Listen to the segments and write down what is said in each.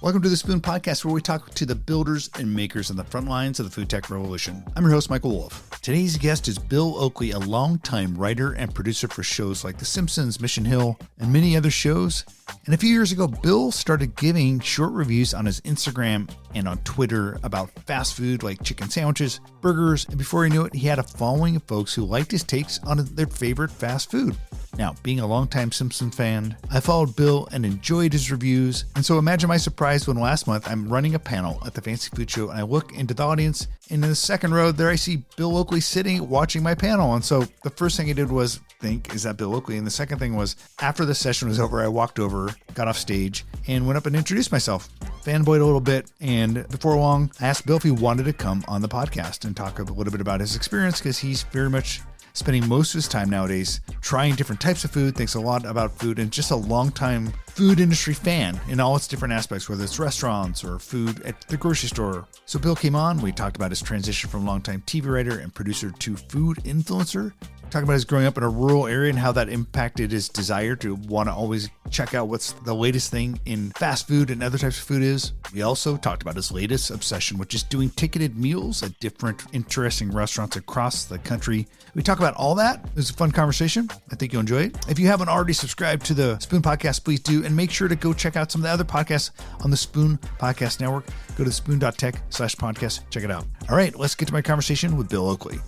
Welcome to the Spoon Podcast, where we talk to the builders and makers on the front lines of the food tech revolution. I'm your host, Michael Wolf. Today's guest is Bill Oakley, a longtime writer and producer for shows like The Simpsons, Mission Hill, and many other shows. And a few years ago, Bill started giving short reviews on his Instagram and on Twitter about fast food like chicken sandwiches, burgers, and before he knew it, he had a following of folks who liked his takes on their favorite fast food. Now, being a longtime Simpsons fan, I followed Bill and enjoyed his reviews. And so imagine my surprise when last month I'm running a panel at the Fancy Food Show and I look into the audience, and in the second row there I see Bill Oakley sitting watching my panel. And so the first thing I did was think, is that Bill Oakley? And the second thing was, after the session was over, I walked over, got off stage, and went up and introduced myself. Fanboyed a little bit, and before long, I asked Bill if he wanted to come on the podcast and talk a little bit about his experience, because he's very much spending most of his time nowadays trying different types of food, thinks a lot about food, and just a long-time food industry fan in all its different aspects, whether it's restaurants or food at the grocery store. So Bill came on, we talked about his transition from longtime TV writer and producer to food influencer. Talking about his growing up in a rural area and how that impacted his desire to want to always check out what's the latest thing in fast food and other types of food is. We also talked about his latest obsession, which is doing ticketed meals at different interesting restaurants across the country. We talk about all that. It was a fun conversation. I think you'll enjoy it. If you haven't already subscribed to the Spoon Podcast, please do. And make sure to go check out some of the other podcasts on the Spoon Podcast Network. Go to spoon.tech/podcast. Check it out. All right, let's get to my conversation with Bill Oakley.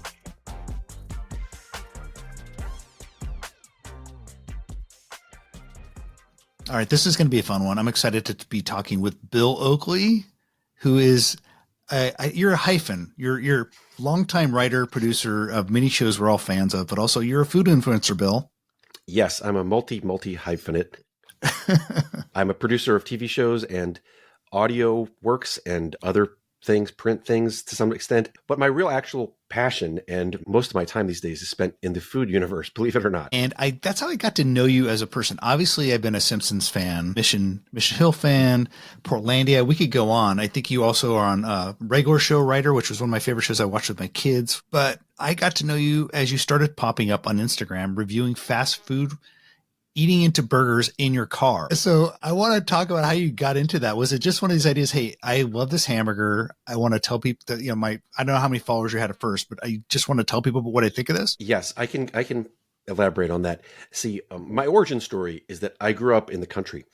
All right, this is going to be a fun one. I'm excited to be talking with Bill Oakley, who is, you're a hyphen. You're a longtime writer, producer of many shows we're all fans of, but also you're a food influencer, Bill. Yes, I'm a multi hyphenate. I'm a producer of TV shows and audio works and other things, print things to some extent. But my real actual passion and most of my time these days is spent in the food universe, believe it or not. And that's how I got to know you as a person. Obviously, I've been a Simpsons fan, Mission Hill fan, Portlandia. We could go on. I think you also are on Regular Show Writer, which was one of my favorite shows I watched with my kids. But I got to know you as you started popping up on Instagram, reviewing fast food, eating into burgers in your car. So I want to talk about how you got into that. Was it just one of these ideas? Hey, I love this hamburger. I want to tell people that, I don't know how many followers you had at first, but I just want to tell people what I think of this. Yes, I can elaborate on that. See, my origin story is that I grew up in the country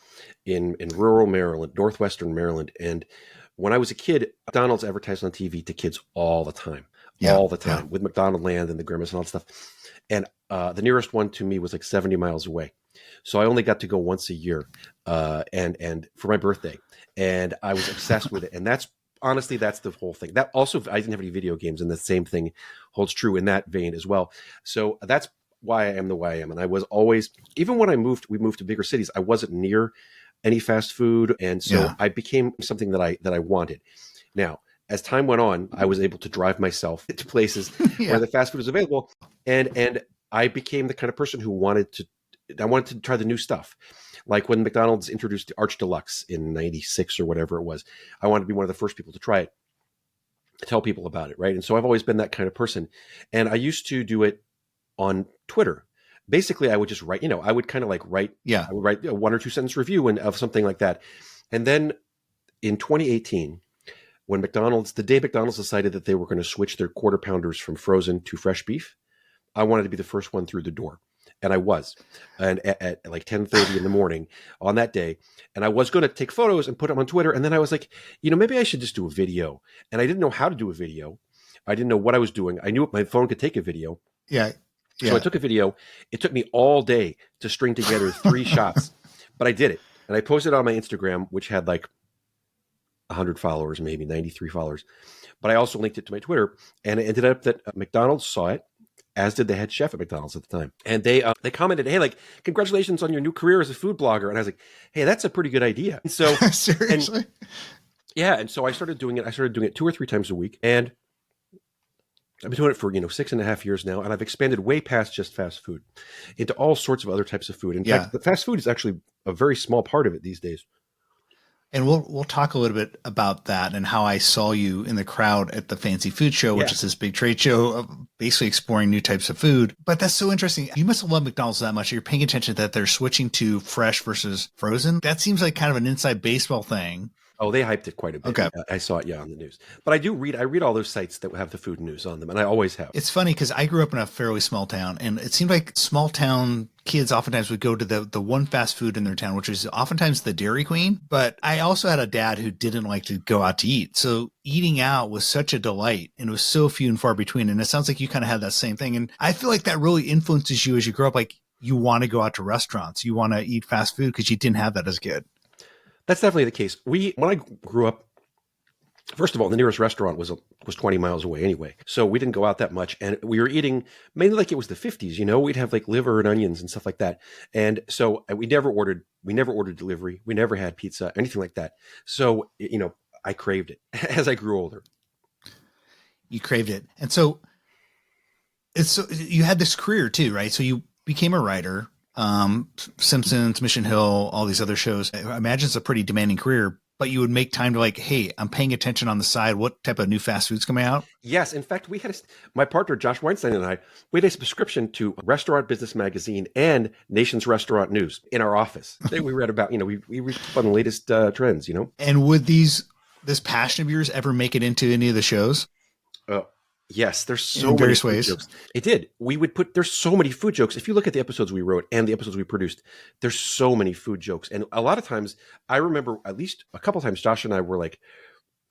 in rural Maryland, northwestern Maryland. And when I was a kid, McDonald's advertised on TV to kids all the time, with McDonald Land and the Grimace and all that stuff. And the nearest one to me was like 70 miles away. So I only got to go once a year, and for my birthday, and I was obsessed with it. And that's the whole thing. That also, I didn't have any video games, and the same thing holds true in that vein as well. So that's why I am the way I am. And I was always, even when we moved to bigger cities, I wasn't near any fast food, and so I became something that I wanted. Now, as time went on, I was able to drive myself to places where the fast food was available, and I became the kind of person who wanted to try the new stuff. Like when McDonald's introduced the Arch Deluxe in 96 or whatever it was, I wanted to be one of the first people to try it, to tell people about it, right? And so I've always been that kind of person. And I used to do it on Twitter. Basically, I would just write, I would kind of like write, I would write a 1 or 2 sentence review of something like that. And then in 2018, when the day McDonald's decided that they were going to switch their quarter pounders from frozen to fresh beef, I wanted to be the first one through the door. And I was, and at like 10:30 in the morning on that day. And I was going to take photos and put them on Twitter. And then I was like, maybe I should just do a video. And I didn't know how to do a video. I didn't know what I was doing. I knew my phone could take a video. Yeah. So I took a video. It took me all day to string together 3 shots, but I did it. And I posted it on my Instagram, which had like 100 followers, maybe 93 followers. But I also linked it to my Twitter. And it ended up that McDonald's saw it, as did the head chef at McDonald's at the time. And they commented, hey, like, congratulations on your new career as a food blogger. And I was like, hey, that's a pretty good idea. And so seriously? And so I started doing it. I started doing it 2 or 3 times a week. And I've been doing it for, 6.5 years now. And I've expanded way past just fast food into all sorts of other types of food. In fact, the fast food is actually a very small part of it these days. And we'll talk a little bit about that and how I saw you in the crowd at the Fancy Food Show, which is this big trade show of basically exploring new types of food. But that's so interesting. You must have loved McDonald's that much. You're paying attention that they're switching to fresh versus frozen. That seems like kind of an inside baseball thing. Oh, they hyped it quite a bit. Okay. I saw it, yeah, on the news. But I read all those sites that have the food news on them, and I always have. It's funny because I grew up in a fairly small town, and it seemed like small town kids oftentimes would go to the one fast food in their town, which is oftentimes the Dairy Queen. But I also had a dad who didn't like to go out to eat. So eating out was such a delight, and it was so few and far between. And it sounds like you kind of had that same thing. And I feel like that really influences you as you grow up. Like you want to go out to restaurants, you want to eat fast food because you didn't have that as a kid. That's definitely the case. When I grew up, first of all, the nearest restaurant was 20 miles away anyway. So we didn't go out that much. And we were eating mainly like it was the 50s, we'd have like liver and onions and stuff like that. And so we never ordered delivery. We never had pizza, anything like that. So, I craved it as I grew older. You craved it. And so you had this career too, right? So you became a writer, Simpsons, Mission Hill, all these other shows. I imagine it's a pretty demanding career, but you would make time to like, hey, I'm paying attention on the side. What type of new fast food's coming out? Yes. In fact, my partner, Josh Weinstein, and we had a subscription to Restaurant Business Magazine and Nation's Restaurant News in our office. We read about, we read on the latest trends, And would this passion of yours ever make it into any of the shows? Yes, there's so in many various food ways. jokes. It did. There's so many food jokes. If you look at the episodes we wrote and the episodes we produced, there's so many food jokes. And a lot of times, I remember at least a couple of times, Josh and I were like,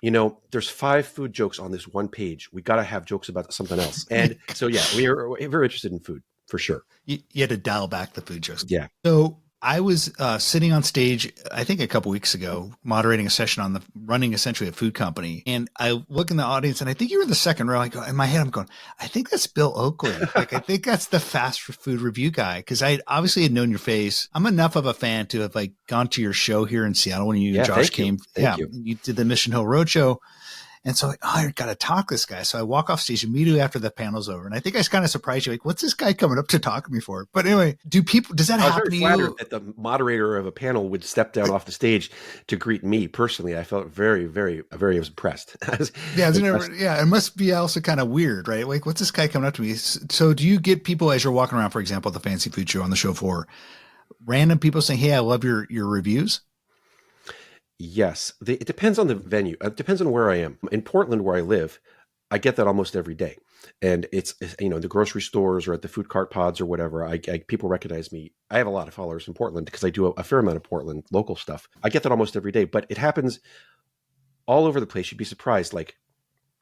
there's 5 food jokes on this one page. We got to have jokes about something else. And so, yeah, we're very interested in food for sure. You had to dial back the food jokes. Yeah. So I was sitting on stage, I think a couple weeks ago, moderating a session on running essentially a food company. And I look in the audience and I think you were in the second row. I go, in my head, I'm going, I think that's Bill Oakley. Like, I think that's the fast food review guy. Cause I obviously had known your face. I'm enough of a fan to have like gone to your show here in Seattle when you and Josh came. Thank you. You did the Mission Hill Roadshow. And so I got to talk to this guy. So I walk off stage immediately after the panel's over. And I think I was kind of surprised you. Like, what's this guy coming up to talk to me for? But anyway, does that happen to you? I was very flattered that the moderator of a panel would step down off the stage to greet me personally. I felt very, very, very impressed. It must be also kind of weird, right? Like, what's this guy coming up to me? So do you get people as you're walking around, for example, at the fancy food show on the show floor, random people saying, hey, I love your reviews? Yes. It depends on the venue. It depends on where I am. In Portland, where I live, I get that almost every day. And it's the grocery stores or at the food cart pods or whatever, people recognize me. I have a lot of followers in Portland because I do a fair amount of Portland local stuff. I get that almost every day, but it happens all over the place. You'd be surprised, like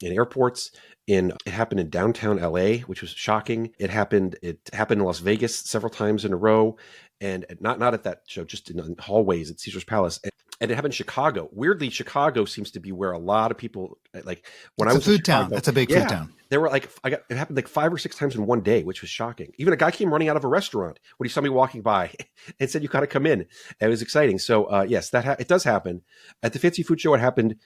in airports, it happened in downtown LA, which was shocking. It happened in Las Vegas several times in a row, and not at that show, just in hallways at Caesar's Palace. And it happened in Chicago. Weirdly, Chicago seems to be where a lot of people, like when I was in Chicago, town. That's a big food town. There were it happened like 5 or 6 times in one day, which was shocking. Even a guy came running out of a restaurant when he saw me walking by and said, "You got to come in." And it was exciting. So yes, it does happen at the fancy food show. It happened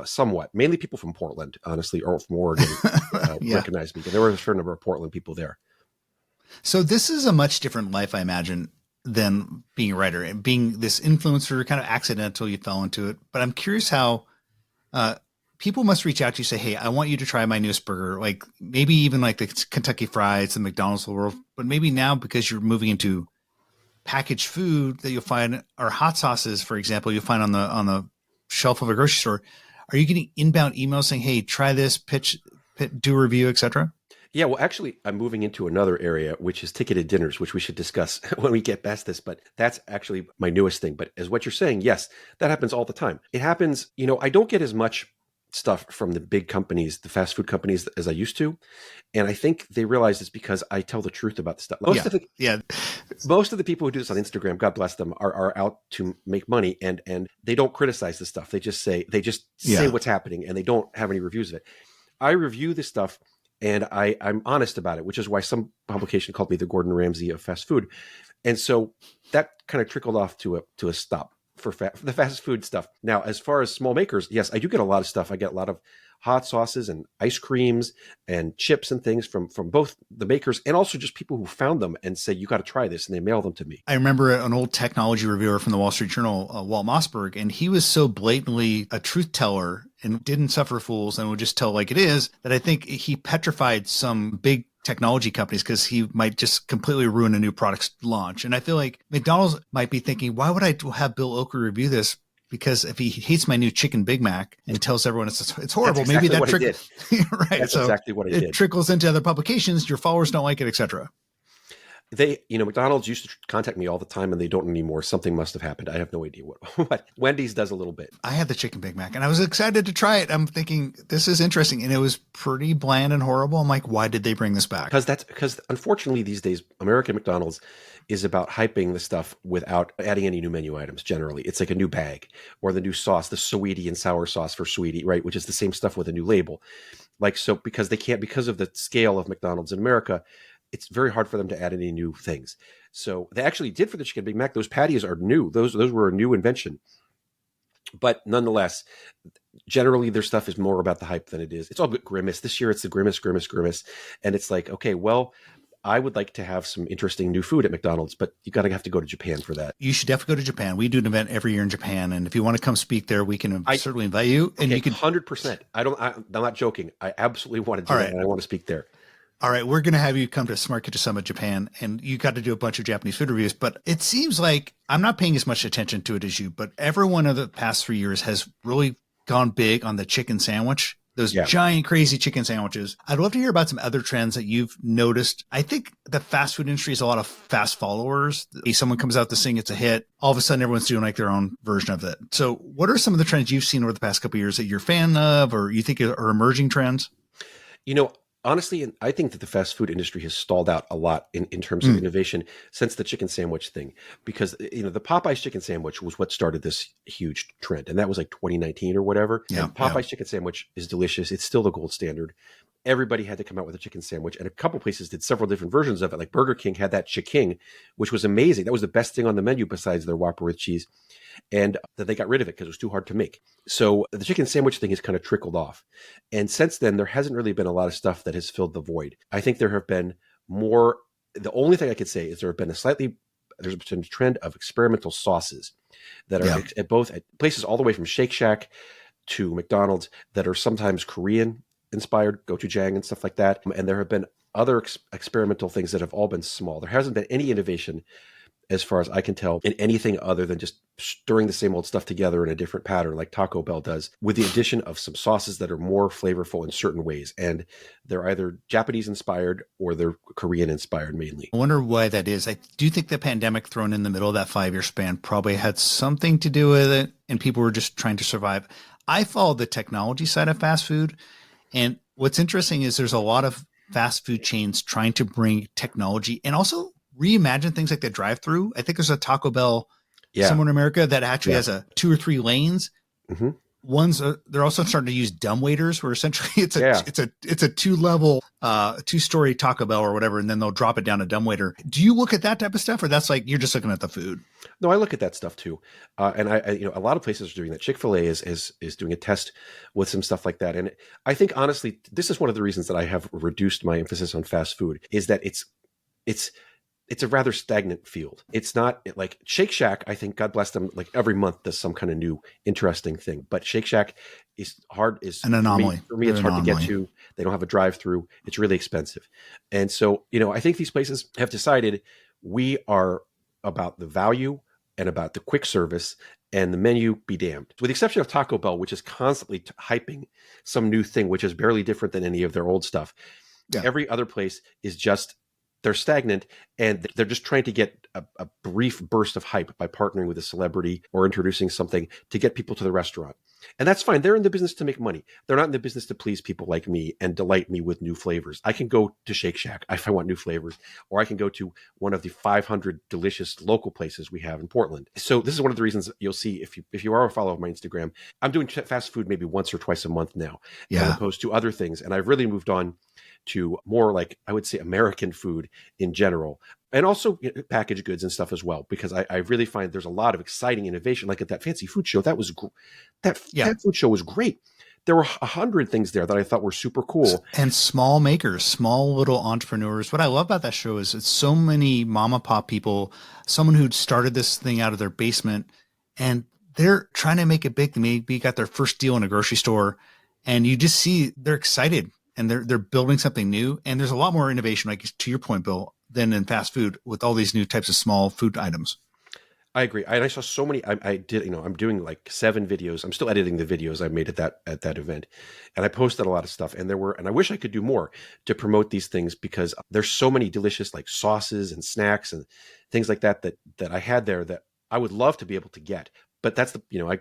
somewhat, mainly people from Portland, honestly, or from Oregon recognized me. There were a fair number of Portland people there. So this is a much different life, I imagine, than being a writer and being this influencer, kind of accidental. You fell into it, but I'm curious how people must reach out to you, say, "Hey, I want you to try my newest burger." Like maybe even like the Kentucky Fries, the McDonald's of the world, but maybe now because you're moving into packaged food that you'll find, or hot sauces, for example, you'll find on the shelf of a grocery store. Are you getting inbound emails saying, "Hey, try this, pitch, do a review, etc.?" Yeah, well, actually, I'm moving into another area, which is ticketed dinners, which we should discuss when we get past this. But that's actually my newest thing. But as what you're saying, yes, that happens all the time. It happens, I don't get as much stuff from the big companies, the fast food companies, as I used to. And I think they realize it's because I tell the truth about the stuff. Most of the people who do this on Instagram, God bless them, are out to make money, and they don't criticize the stuff. They just say what's happening, and they don't have any reviews of it. I review this stuff, and I'm honest about it, which is why some publication called me the Gordon Ramsay of fast food. And so that kind of trickled off to a stop for the fast food stuff. Now, as far as small makers, yes, I do get a lot of stuff. I get a lot of hot sauces and ice creams and chips and things from both the makers and also just people who found them and say, "You got to try this," and they mail them to me. I remember an old technology reviewer from the Wall Street Journal, Walt Mossberg, and he was so blatantly a truth teller and didn't suffer fools and would just tell like it is, that I think he petrified some big technology companies because he might just completely ruin a new product's launch. And I feel like McDonald's might be thinking, why would I have Bill Oakley review this? because if he hates my new chicken Big Mac and tells everyone it's horrible, That's exactly maybe that what it did. right. That's So exactly what it did. trickles into other publications. Your followers don't like it, etc. McDonald's used to contact me all the time and they don't anymore. Something must have happened. I have no idea what. Wendy's does a little bit. I had the chicken Big Mac and I was excited to try it. I'm thinking this is interesting. And it was pretty bland and horrible. I'm like, why did they bring this back? Because unfortunately these days, American McDonald's is about hyping the stuff without adding any new menu items. Generally, it's like a new bag or the new sauce, the sweetie and sour sauce for sweetie, right? Which is the same stuff with a new label. Like, so because they can't, because of the scale of McDonald's in America, it's very hard for them to add any new things. So they actually did for the chicken Big Mac. Those patties are new. Those were a new invention. But nonetheless, generally their stuff is more about the hype than it is. It's all good grimace. This year it's the grimace. And it's like, okay, well, I would like to have some interesting new food at McDonald's, but you have to go to Japan for that. You should definitely go to Japan. We do an event every year in Japan. And if you want to come speak there, we can certainly invite you. And okay, you can 100%. I'm not joking. I absolutely want to do that. And I want to speak there. All right, we're going to have you come to Smart Kitchen Summit Japan, and you got to do a bunch of Japanese food reviews. But it seems like I'm not paying as much attention to it as you, but every one of the past 3 years has really gone big on the chicken sandwich, those giant, crazy chicken sandwiches. I'd love to hear about some other trends that you've noticed. I think the fast food industry is a lot of fast followers. Someone comes out this thing, it's a hit. All of a sudden, everyone's doing like their own version of it. So what are some of the trends you've seen over the past couple of years that you're a fan of or you think are emerging trends? Honestly, I think that the fast food industry has stalled out a lot in terms of innovation since the chicken sandwich thing, because, the Popeye's chicken sandwich was what started this huge trend. And that was like 2019 or whatever. Yeah, and Popeye's chicken sandwich is delicious. It's still the gold standard. Everybody had to come out with a chicken sandwich, and a couple places did several different versions of it. Like Burger King had that Chiking, which was amazing. That was the best thing on the menu besides their Whopper with cheese. And then they got rid of it because it was too hard to make. So the chicken sandwich thing has kind of trickled off. And since then, there hasn't really been a lot of stuff that has filled the void. I think there have been more. The only thing I could say is there's been a trend of experimental sauces that are at places all the way from Shake Shack to McDonald's that are sometimes Korean inspired, gochujang and stuff like that. And there have been other experimental things that have all been small. There hasn't been any innovation, as far as I can tell, in anything other than just stirring the same old stuff together in a different pattern like Taco Bell does, with the addition of some sauces that are more flavorful in certain ways. And they're either Japanese inspired or they're Korean inspired mainly. I wonder why that is. I do think the pandemic thrown in the middle of that 5-year span probably had something to do with it, and people were just trying to survive. I follow the technology side of fast food. And what's interesting is there's a lot of fast food chains trying to bring technology and also reimagine things like the drive-through. I think there's a Taco Bell somewhere in America that actually has 2 or 3 lanes. Mm-hmm. They're also starting to use dumbwaiters, where essentially it's a 2-level, 2-story Taco Bell or whatever, and then they'll drop it down a dumbwaiter. Do you look at that type of stuff, or that's like you're just looking at the food? No, I look at that stuff too, and I a lot of places are doing that. Chick-fil-A is doing a test with some stuff like that, and I think honestly, this is one of the reasons that I have reduced my emphasis on fast food, is that it's a rather stagnant field. It's not like Shake Shack. I think, God bless them, like every month does some kind of new interesting thing. But Shake Shack is an anomaly. For me, it's hard to get to. They don't have a drive-through. It's really expensive. And so, I think these places have decided we are about the value and about the quick service, and the menu be damned. With the exception of Taco Bell, which is constantly hyping some new thing, which is barely different than any of their old stuff. Yeah. Every other place is just, they're stagnant, and they're just trying to get a brief burst of hype by partnering with a celebrity or introducing something to get people to the restaurant. And that's fine. They're in the business to make money. They're not in the business to please people like me and delight me with new flavors. I can go to Shake Shack if I want new flavors, or I can go to one of the 500 delicious local places we have in Portland. So this is one of the reasons you'll see, if you are a follower of my Instagram, I'm doing fast food maybe once or twice a month now, as opposed to other things. And I've really moved on to more, like, I would say, American food in general, and also packaged goods and stuff as well, because I really find there's a lot of exciting innovation. Like at that fancy food show, that food show was great. There were 100 things there that I thought were super cool. And small makers, small little entrepreneurs. What I love about that show is it's so many mom and pop people, someone who started this thing out of their basement, and they're trying to make it big. They maybe got their first deal in a grocery store, and you just see they're excited. And they're building something new. And there's a lot more innovation, like to your point, Bill, than in fast food with all these new types of small food items. I agree. And I saw so many. I did. I'm doing like 7 videos. I'm still editing the videos I made at that event, and I posted a lot of stuff. And I wish I could do more to promote these things because there's so many delicious like sauces and snacks and things like that I had there that I would love to be able to get. But that's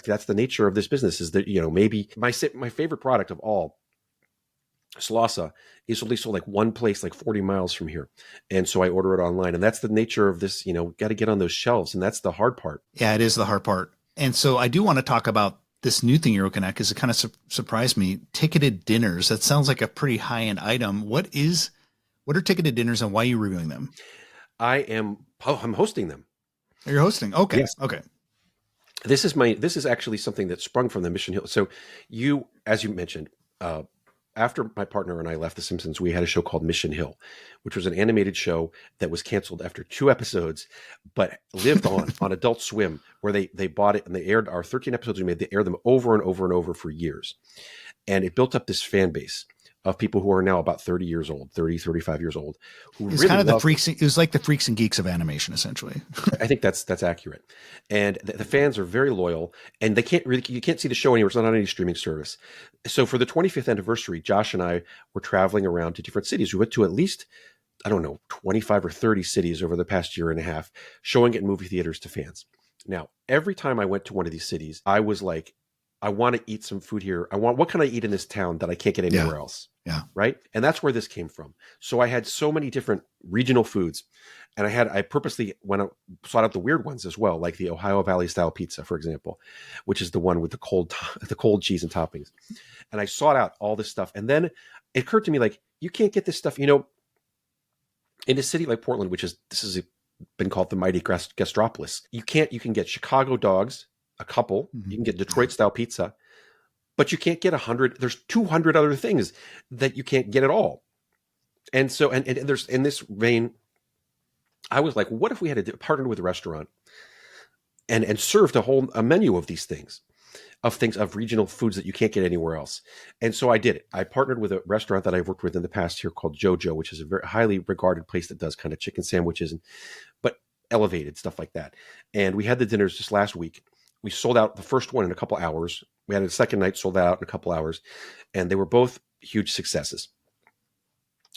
that's the nature of this business. Is that maybe my favorite product of all, Slausa, is only sold like one place like 40 miles from here. And so I order it online. And that's the nature of this, got to get on those shelves. And that's the hard part. Yeah, it is the hard part. And so I do want to talk about this new thing you're looking at because it kind of surprised me. Ticketed dinners. That sounds like a pretty high end item. What are ticketed dinners and why are you reviewing them? I'm hosting them. You're hosting. Okay. Yes. Okay. This is actually something that sprung from the Mission Hill. So as you mentioned, after my partner and I left The Simpsons, we had a show called Mission Hill, which was an animated show that was canceled after 2 episodes, but lived on Adult Swim, where they bought it and they aired our 13 episodes we made. They aired them over and over and over for years. And it built up this fan base of people who are now about 30 years old, 30, 35 years old. Who It's really kind of the freaks. It was like the freaks and geeks of animation, essentially. I think that's accurate. And the fans are very loyal, and you can't see the show anywhere. It's not on any streaming service. So for the 25th anniversary, Josh and I were traveling around to different cities. We went to at least, I don't know, 25 or 30 cities over the past year and a half, showing it in movie theaters to fans. Now, every time I went to one of these cities, I was like, I want to eat some food here. What can I eat in this town that I can't get anywhere else? Yeah. Right. And that's where this came from. So I had so many different regional foods, and I purposely sought out the weird ones as well, like the Ohio Valley style pizza, for example, which is the one with the cold cheese and toppings. And I sought out all this stuff. And then it occurred to me, like, you can't get this stuff, in a city like Portland, this has been called the mighty gastropolis. You can get Chicago dogs, a couple. Mm-hmm. You can get Detroit style pizza, but you can't get 100. There's 200 other things that you can't get at all. And so, and there's, in this vein, I was like, what if we had partnered with a restaurant and served a menu of these things, of regional foods that you can't get anywhere else. And so I did it. I partnered with a restaurant that I've worked with in the past here called JoJo, which is a very highly regarded place that does kind of chicken sandwiches but elevated stuff like that. And we had the dinners just last week. We sold out the first one in a couple hours. We had a second night, sold out in a couple hours, and they were both huge successes.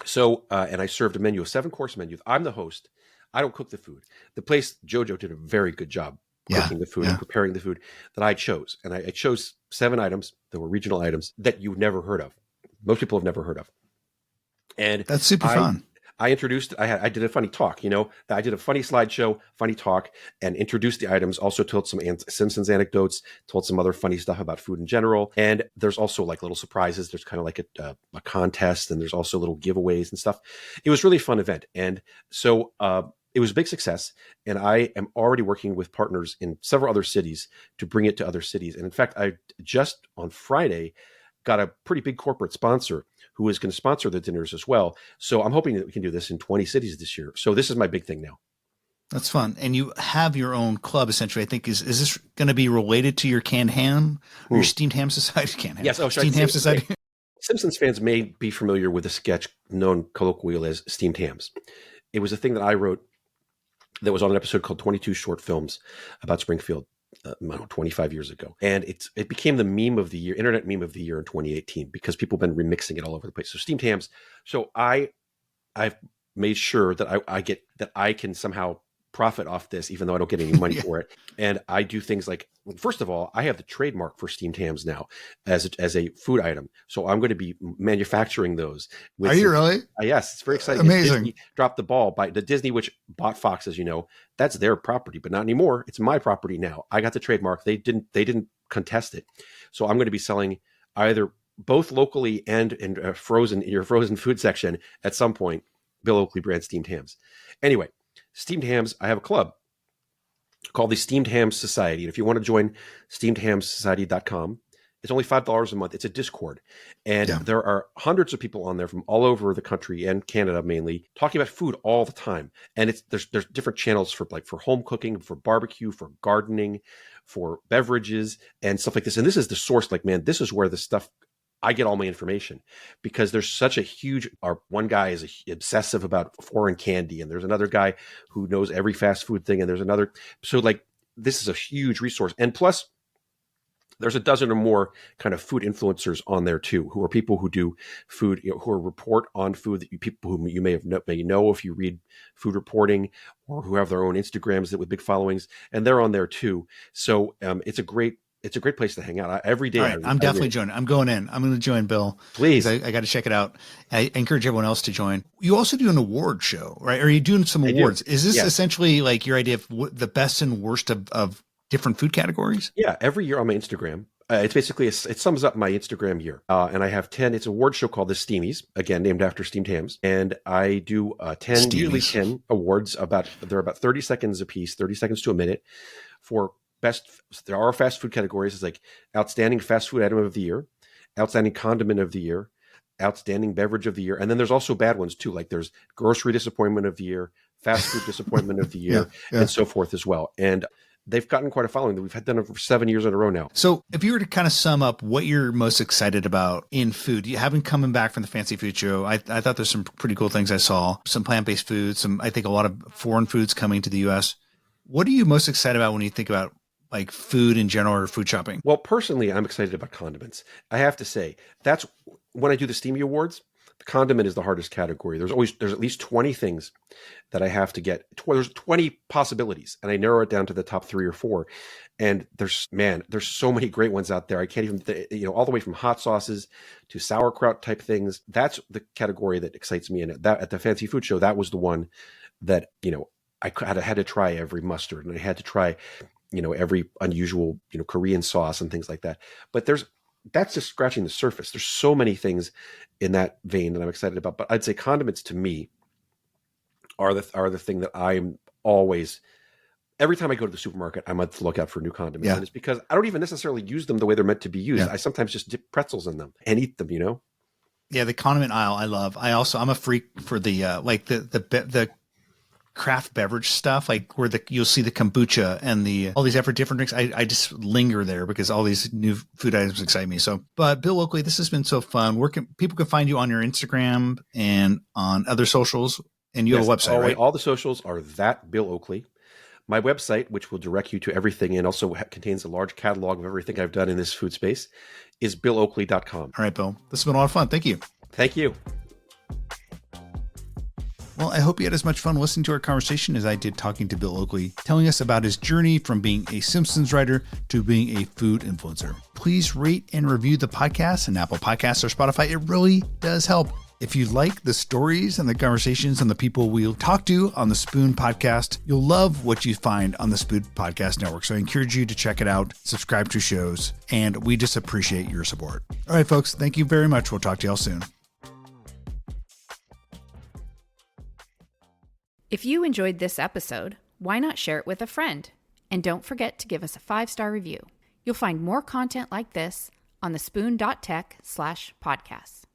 So, and I served a 7-course menu. I'm the host. I don't cook the food. The place, JoJo, did a very good job cooking the food and preparing the food that I chose. And I chose 7 items that were regional items that you've never heard of. Most people have never heard of. And that's super fun. I introduced, I did a funny talk, I did a funny slideshow, funny talk, and introduced the items, also told some Simpsons anecdotes, told some other funny stuff about food in general. And there's also like little surprises. There's kind of like a contest, and there's also little giveaways and stuff. It was really a fun event. And so it was a big success. And I am already working with partners in several other cities to bring it to other cities. And in fact, I just on Friday got a pretty big corporate sponsor who is going to sponsor the dinners as well. So I'm hoping that we can do this in 20 cities this year. So this is my big thing now. That's fun. And you have your own club, essentially. I think, is this going to be related to your canned ham or your steamed ham society? Canned ham. Yes. Steamed ham society. Simpsons fans may be familiar with a sketch known colloquially as steamed hams. It was a thing that I wrote that was on an episode called 22 Short Films about Springfield. 25 years ago. And it became the meme of the year, internet meme of the year in 2018, because people have been remixing it all over the place. So steamed hams. So I've made sure that I can somehow profit off this, even though I don't get any money for it. And I do things like, first of all, I have the trademark for steamed hams now as a food item. So I'm going to be manufacturing those. Are you really? Yes, it's very exciting. Amazing. Disney dropped the ball by the Disney, which bought Fox, as you know, that's their property, but not anymore. It's my property now. I got the trademark. They didn't contest it. So I'm going to be selling either both locally and in frozen, in your frozen food section at some point, Bill Oakley brand steamed hams. Anyway, steamed hams, I have a club called the Steamed Hams Society. And if you want to join steamedhamssociety.com, it's only $5 a month. It's a Discord. And there are hundreds of people on there from all over the country and Canada mainly talking about food all the time. And there's different channels for home cooking, for barbecue, for gardening, for beverages and stuff like this. And this is the source, this is where the stuff I get all my information, because there's such a huge, one guy is obsessive about foreign candy, and there's another guy who knows every fast food thing. And there's another. So this is a huge resource. And plus, there's a dozen or more kind of food influencers on there too, who are people who do food, who are report on food that people who you may know if you read food reporting, or who have their own Instagrams that with big followings, and they're on there too. So it's a great place to hang out. Every day. All right, I'm definitely joining. I'm going in. I'm going to join Bill. Please. I got to check it out. I encourage everyone else to join. You also do an award show, right? Are you doing some awards? Is this essentially like your idea of the best and worst of different food categories? Yeah, every year on my Instagram, it's basically, it sums up my Instagram year. And I have 10, it's an award show called the Steamies, again, named after steamed hams. And I do 10, usually 10 awards they're about 30 seconds a piece, 30 seconds to a minute for there are fast food categories. It's like outstanding fast food item of the year, outstanding condiment of the year, outstanding beverage of the year. And then there's also bad ones too. Like there's grocery disappointment of the year, fast food disappointment of the year, and so forth as well. And they've gotten quite a following. We've done it for 7 years in a row now. So if you were to kind of sum up what you're most excited about in food, you haven't coming back from the Fancy Food Show. I thought there's some pretty cool things I saw, some plant-based foods, I think a lot of foreign foods coming to the U.S. What are you most excited about when you think about like food in general or food shopping? Well, personally, I'm excited about condiments. I have to say, that's when I do the Steamy Awards, the condiment is the hardest category. There's at least 20 things that I have to get. There's 20 possibilities, and I narrow it down to the top 3 or 4. And there's so many great ones out there. I can't even, all the way from hot sauces to sauerkraut type things. That's the category that excites me. And at the Fancy Food Show, that was the one that, I had to try every mustard, and I had to try, every unusual, Korean sauce and things like that. But that's just scratching the surface. There's so many things in that vein that I'm excited about. But I'd say condiments to me are the thing that I'm always, every time I go to the supermarket, I'm on the lookout for new condiments. And it's because I don't even necessarily use them the way they're meant to be used. I sometimes just dip pretzels in them and eat them, Yeah, the condiment aisle I love. I'm a freak for the the craft beverage stuff, like where you'll see the kombucha and all these different drinks. I just linger there because all these new food items excite me. So, but Bill Oakley, this has been so fun. People can find you on your Instagram and on other socials, and you have a website, right? All the socials are that Bill Oakley. My website, which will direct you to everything and also contains a large catalog of everything I've done in this food space, is BillOakley.com. All right, Bill. This has been a lot of fun. Thank you. Thank you. Well, I hope you had as much fun listening to our conversation as I did talking to Bill Oakley, telling us about his journey from being a Simpsons writer to being a food influencer. Please rate and review the podcast on Apple Podcasts or Spotify. It really does help. If you like the stories and the conversations and the people we'll talk to on the Spoon Podcast, you'll love what you find on the Spoon Podcast Network. So I encourage you to check it out, subscribe to shows, and we just appreciate your support. All right, folks, thank you very much. We'll talk to y'all soon. If you enjoyed this episode, why not share it with a friend? And don't forget to give us a 5-star review. You'll find more content like this on thespoon.tech/podcasts.